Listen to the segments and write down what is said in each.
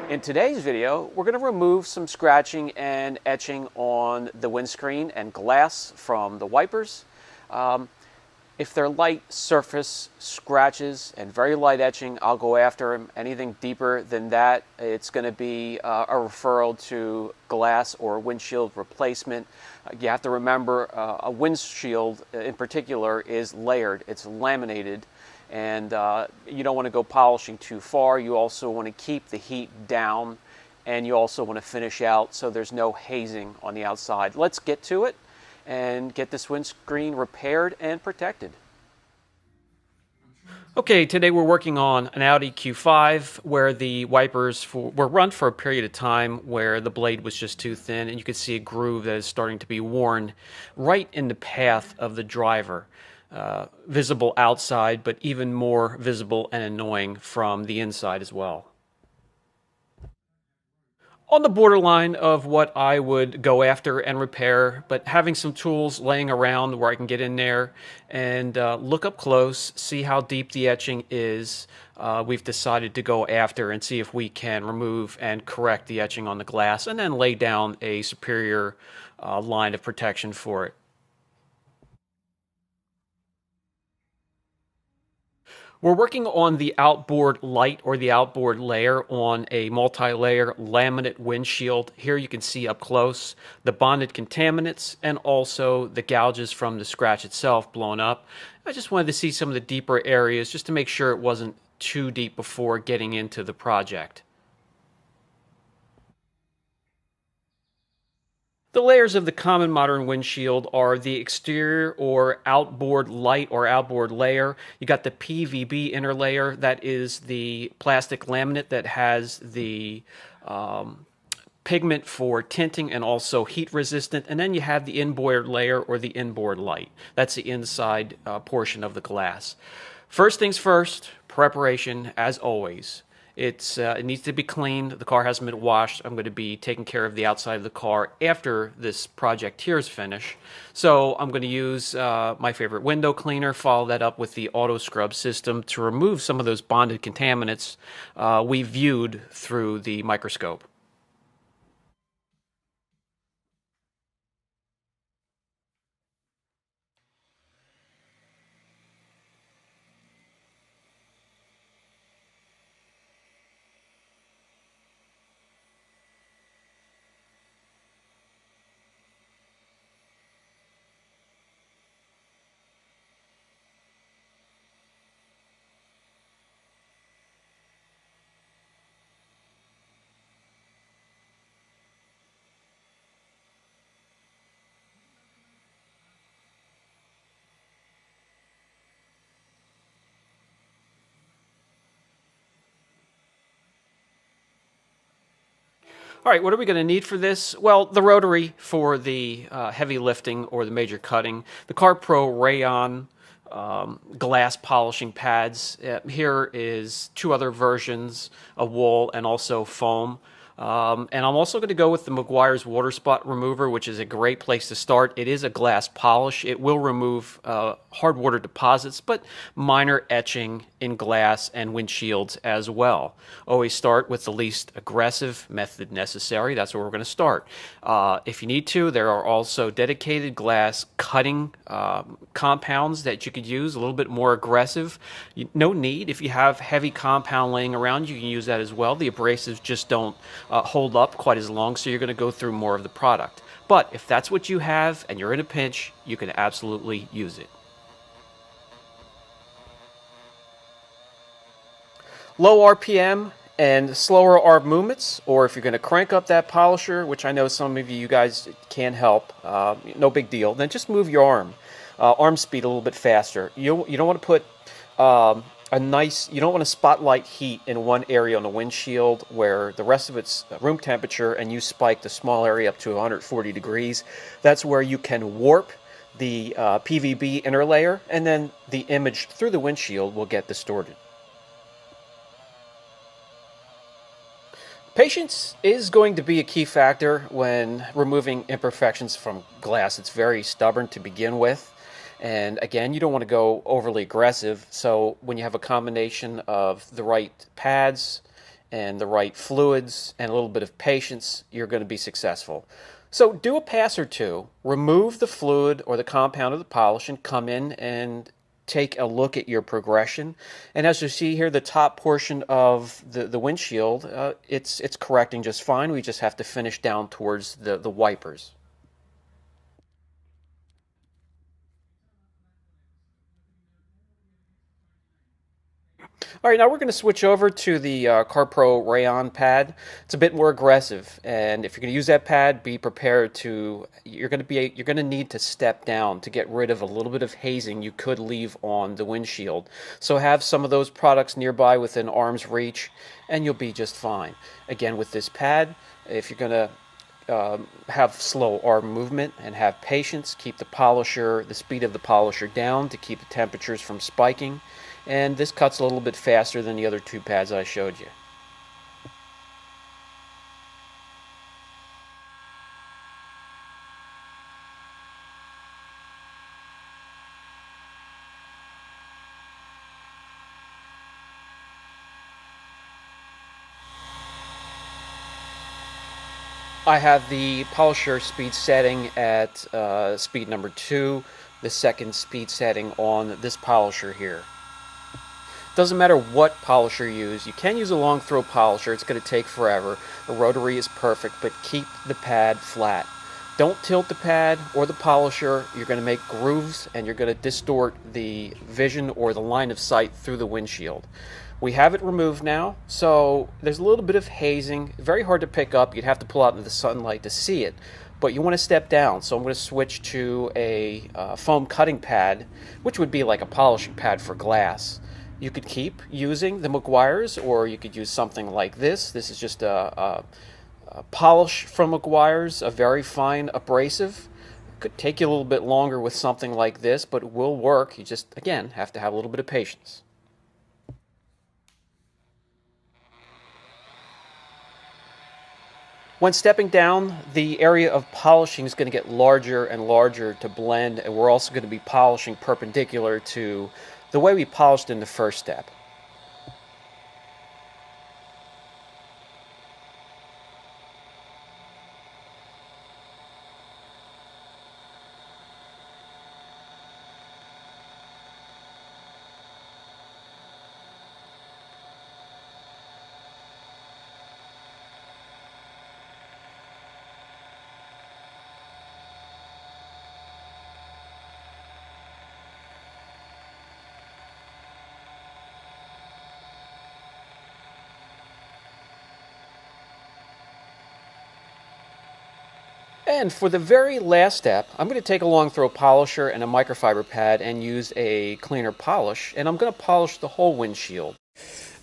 In today's video, we're going to remove some scratching and etching on the windscreen and glass from the wipers. If they're light surface scratches and very light etching, I'll go after them. Anything deeper than that, it's going to be a referral to glass or windshield replacement. You have to remember a windshield in particular is layered, it's laminated. And you don't want to go polishing too far. You also want to keep the heat down, and you also want to finish out so there's no hazing on the outside. Let's get to it and get this windscreen repaired and protected. Okay, today we're working on an Audi Q5 where the wipers were run for a period of time where the blade was just too thin, and you can see a groove that is starting to be worn right in the path of the driver. Visible outside, but even more visible and annoying from the inside as well. On the borderline of what I would go after and repair, but having some tools laying around where I can get in there and look up close, see how deep the etching is. We've decided to go after and see if we can remove and correct the etching on the glass and then lay down a superior line of protection for it. We're working on the outboard light or the outboard layer on a multi-layer laminate windshield. Here you can see up close the bonded contaminants and also the gouges from the scratch itself blown up. I just wanted to see some of the deeper areas just to make sure it wasn't too deep before getting into the project. The layers of the common modern windshield are the exterior or outboard light or outboard layer. You got the PVB inner layer, that is the plastic laminate that has the pigment for tinting and also heat resistant. And then you have the inboard layer or the inboard light. That's the inside portion of the glass. First things first, preparation as always. It needs to be cleaned. The car hasn't been washed. I'm going to be taking care of the outside of the car after this project here is finished. So I'm going to use my favorite window cleaner, follow that up with the auto scrub system to remove some of those bonded contaminants we viewed through the microscope. All right, what are we going to need for this? Well, the rotary for the heavy lifting or the major cutting, the CarPro Rayon glass polishing pads. Here is two other versions, a wool and also foam. And I'm also going to go with the Meguiar's water spot remover, which is a great place to start. It is a glass polish. It will remove hard water deposits, but minor etching in glass and windshields as well. Always start with the least aggressive method necessary. That's where we're going to start. If you need to, there are also dedicated glass cutting compounds that you could use, a little bit more aggressive. No need. If you have heavy compound laying around, you can use that as well. The abrasives just don't hold up quite as long, so you're going to go through more of the product. But if that's what you have and you're in a pinch, you can absolutely use it. Low RPM and slower arm movements, or if you're going to crank up that polisher, which I know some of you guys can't help, no big deal, then just move your arm speed a little bit faster. You don't want to put you don't want to spotlight heat in one area on the windshield where the rest of it's room temperature and you spike the small area up to 140 degrees. That's where you can warp the PVB inner layer, and then the image through the windshield will get distorted. Patience is going to be a key factor when removing imperfections from glass. It's very stubborn to begin with. And again, you don't want to go overly aggressive. So when you have a combination of the right pads and the right fluids and a little bit of patience, you're going to be successful. So do a pass or two, remove the fluid or the compound of the polish, and come in and take a look at your progression. And as you see here, the top portion of the windshield, it's correcting just fine. We just have to finish down towards the wipers. All right, now we're going to switch over to the CarPro Rayon pad. It's a bit more aggressive, and if you're going to use that pad, be prepared to. You're going to need to step down to get rid of a little bit of hazing you could leave on the windshield. So have some of those products nearby within arm's reach, and you'll be just fine. Again, with this pad, if you're going to have slow arm movement and have patience, keep the speed of the polisher down to keep the temperatures from spiking. And this cuts a little bit faster than the other two pads I showed you. I have the polisher speed setting at speed number 2, the second speed setting on this polisher here. Doesn't matter what polisher you use. You can use a long throw polisher. It's going to take forever. The rotary is perfect, but keep the pad flat. Don't tilt the pad or the polisher. You're going to make grooves and you're going to distort the vision or the line of sight through the windshield. We have it removed now, so there's a little bit of hazing. Very hard to pick up. You'd have to pull out into the sunlight to see it, but you want to step down. So I'm going to switch to a foam cutting pad, which would be like a polishing pad for glass. You could keep using the Meguiar's, or you could use something like this. This is just a polish from Meguiar's, a very fine abrasive. Could take you a little bit longer with something like this, but it will work. You just, again, have to have a little bit of patience. When stepping down, the area of polishing is going to get larger and larger to blend, and we're also going to be polishing perpendicular to the way we polished in the first step. And for the very last step, I'm going to take a long throw polisher and a microfiber pad and use a cleaner polish, and I'm going to polish the whole windshield.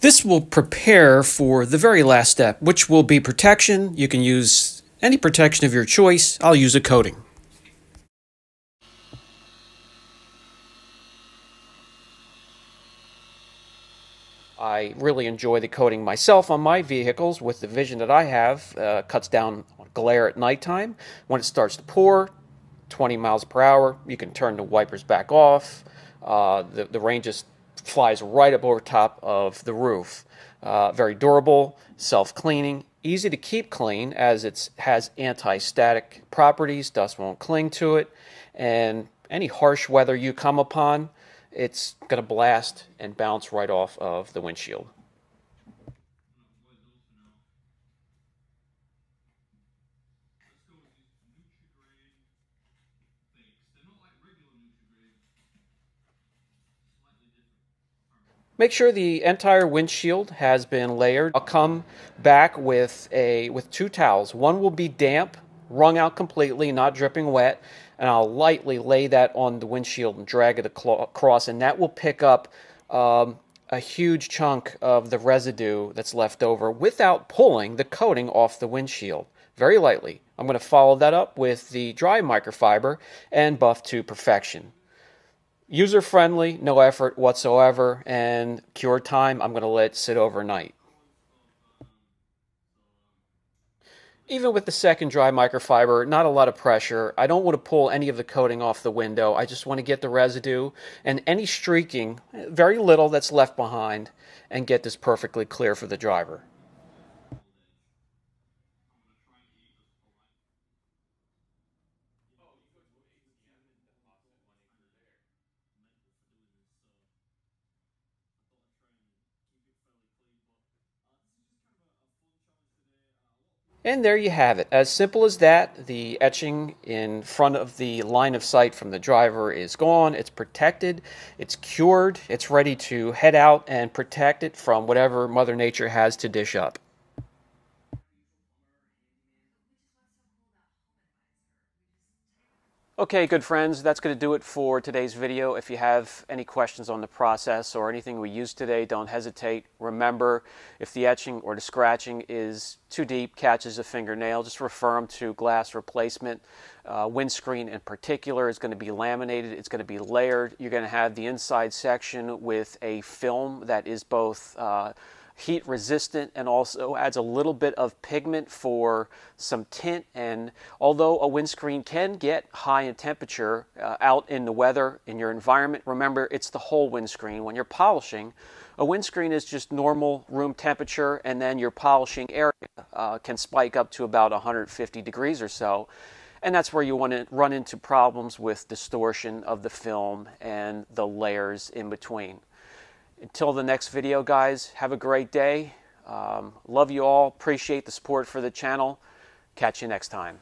This will prepare for the very last step, which will be protection. You can use any protection of your choice. I'll use a coating. I really enjoy the coating myself on my vehicles with the vision that I have. Cuts down on glare at nighttime. When it starts to pour, 20 miles per hour, you can turn the wipers back off. The rain just flies right up over top of the roof. Very durable, self-cleaning, easy to keep clean as it has anti-static properties. Dust won't cling to it. And any harsh weather you come upon, it's going to blast and bounce right off of the windshield. Make sure the entire windshield has been layered. I'll come back with two towels. One will be damp, wrung out completely, not dripping wet, and I'll lightly lay that on the windshield and drag it across, and that will pick up a huge chunk of the residue that's left over without pulling the coating off the windshield. Very lightly. I'm going to follow that up with the dry microfiber and buff to perfection. User-friendly, no effort whatsoever, and cure time, I'm going to let it sit overnight. Even with the second dry microfiber, not a lot of pressure. I don't want to pull any of the coating off the window. I just want to get the residue and any streaking, very little that's left behind, and get this perfectly clear for the driver. And there you have it. As simple as that. The etching in front of the line of sight from the driver is gone. It's protected. It's cured. It's ready to head out and protect it from whatever Mother Nature has to dish up. Okay, good friends, that's going to do it for today's video. If you have any questions on the process or anything we used today, don't hesitate. Remember, if the etching or the scratching is too deep, catches a fingernail, just refer them to glass replacement. Windscreen in particular is going to be laminated. It's going to be layered. You're going to have the inside section with a film that is both heat resistant and also adds a little bit of pigment for some tint. And although a windscreen can get high in temperature out in the weather, in your environment, remember it's the whole windscreen. When you're polishing, a windscreen is just normal room temperature, and then your polishing area can spike up to about 150 degrees or so. And that's where you want to run into problems with distortion of the film and the layers in between. Until the next video, guys, have a great day. Love you all. Appreciate the support for the channel. Catch you next time.